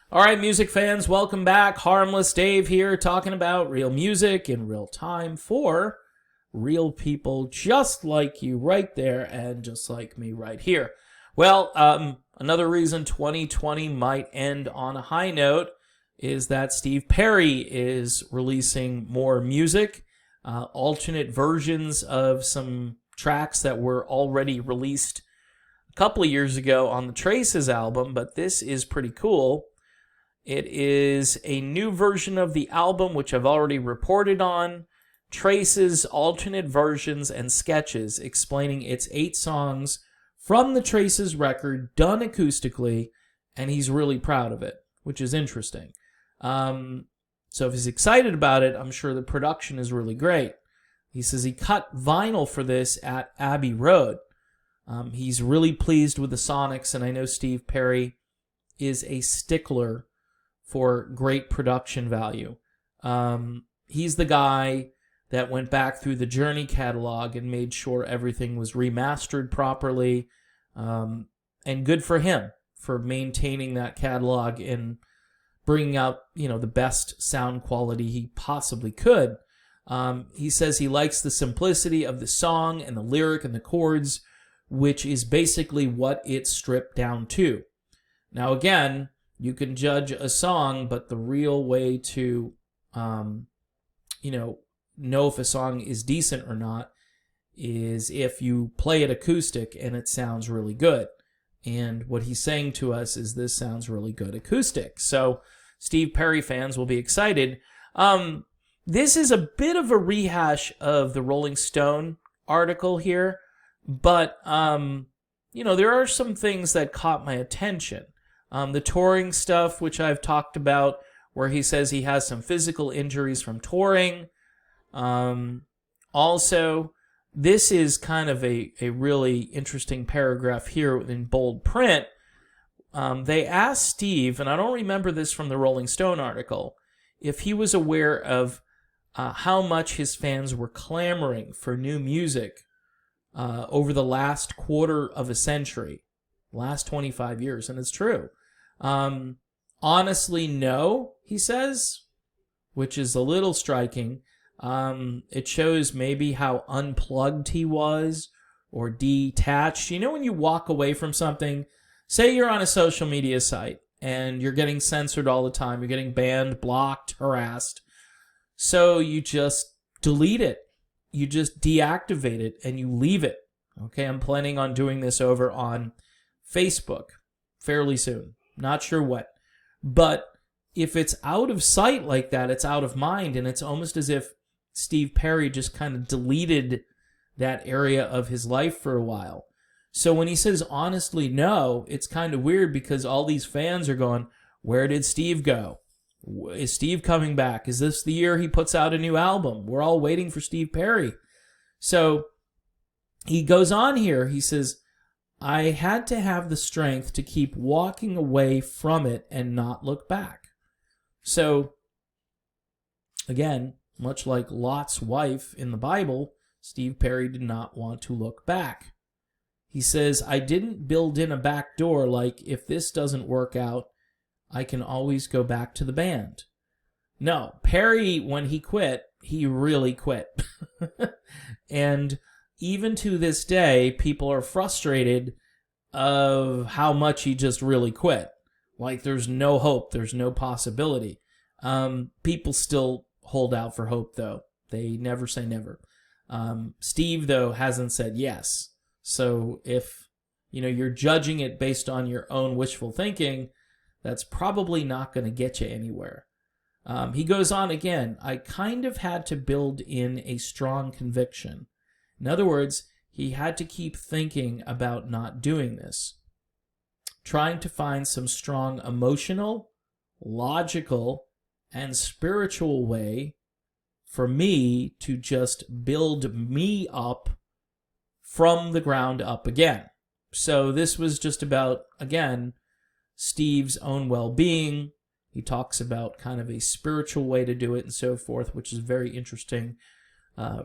All right, music fans, welcome back. Harmless Dave here, talking about real music in real time for real people just like you right there and just like me right here. Well, another reason 2020 might end on a high note is that Steve Perry is releasing more music, alternate versions of some tracks that were already released a couple of years ago on the Traces album, but this is pretty cool. It is a new version of the album, which I've already reported on. Traces, alternate versions, and sketches explaining its 8 songs from the Traces record, done acoustically, and he's really proud of it, which is interesting. So if he's excited about it, I'm sure the production is really great. He says he cut vinyl for this at Abbey Road. He's really pleased with the sonics, and I know Steve Perry is a stickler for great production value. He's the guy that went back through the Journey catalog and made sure everything was remastered properly. And good for him for maintaining that catalog and bringing out, the best sound quality he possibly could. He says he likes the simplicity of the song and the lyric and the chords, which is basically what it's stripped down to. Now, again, you can judge a song, but the real way to, know if a song is decent or not is if you play it acoustic and it sounds really good. And what he's saying to us is this sounds really good acoustic. So Steve Perry fans will be excited. This is a bit of a rehash of the Rolling Stone article here, but, there are some things that caught my attention. The touring stuff, which I've talked about, where he says he has some physical injuries from touring. Also, this is kind of a really interesting paragraph here in bold print. They asked Steve, and I don't remember this from the Rolling Stone article, if he was aware of how much his fans were clamoring for new music over the last quarter of a century, last 25 years, and it's true. Honestly, no, he says, which is a little striking. It shows maybe how unplugged he was or detached. When you walk away from something, say you're on a social media site and you're getting censored all the time, you're getting banned, blocked, harassed, so you just delete it. You just deactivate it and you leave it. Okay, I'm planning on doing this over on Facebook fairly soon. Not sure what. But if it's out of sight like that, it's out of mind, and it's almost as if Steve Perry just kind of deleted that area of his life for a while. So when he says honestly no, it's kind of weird because all these fans are going, where did Steve go? Is Steve coming back? Is this the year he puts out a new album? We're all waiting for Steve Perry. So he goes on here. He says, I had to have the strength to keep walking away from it and not look back. So, again, much like Lot's wife in the Bible, Steve Perry did not want to look back. He says, I didn't build in a back door like, if this doesn't work out, I can always go back to the band. No, Perry, when he quit, he really quit. And even to this day, people are frustrated of how much he just really quit. Like, there's no hope. There's no possibility. People still hold out for hope, though. They never say never. Steve, though, hasn't said yes. So if, you're judging it based on your own wishful thinking, that's probably not going to get you anywhere. He goes on again, I kind of had to build in a strong conviction. In other words, he had to keep thinking about not doing this, trying to find some strong emotional, logical, and spiritual way for me to just build me up from the ground up again. So this was just about, again, Steve's own well-being. He talks about kind of a spiritual way to do it and so forth, which is very interesting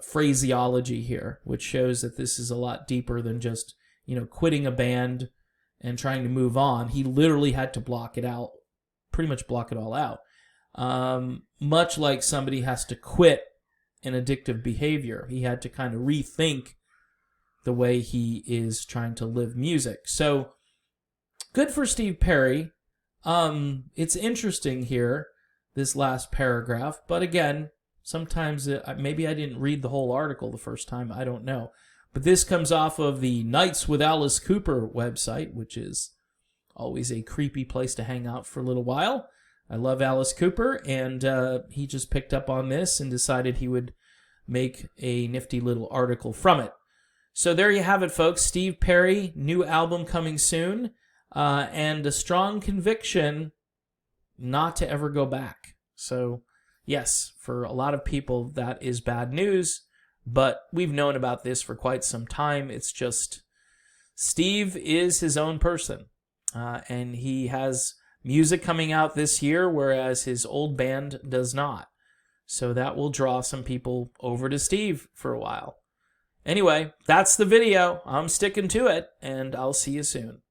phraseology here, which shows that this is a lot deeper than just, quitting a band and trying to move on. He literally had to block it out pretty much block it all out. Much like somebody has to quit an addictive behavior. He had to kind of rethink the way he is trying to live music. So, good for Steve Perry. It's interesting here, this last paragraph, but again, sometimes maybe I didn't read the whole article the first time, I don't know. But this comes off of the Nights with Alice Cooper website, which is always a creepy place to hang out for a little while. I love Alice Cooper, and he just picked up on this and decided he would make a nifty little article from it. So there you have it, folks. Steve Perry, new album coming soon, and a strong conviction not to ever go back. So, yes, for a lot of people, that is bad news, but we've known about this for quite some time. It's just Steve is his own person, and he has music coming out this year, whereas his old band does not. So that will draw some people over to Steve for a while. Anyway, that's the video. I'm sticking to it, and I'll see you soon.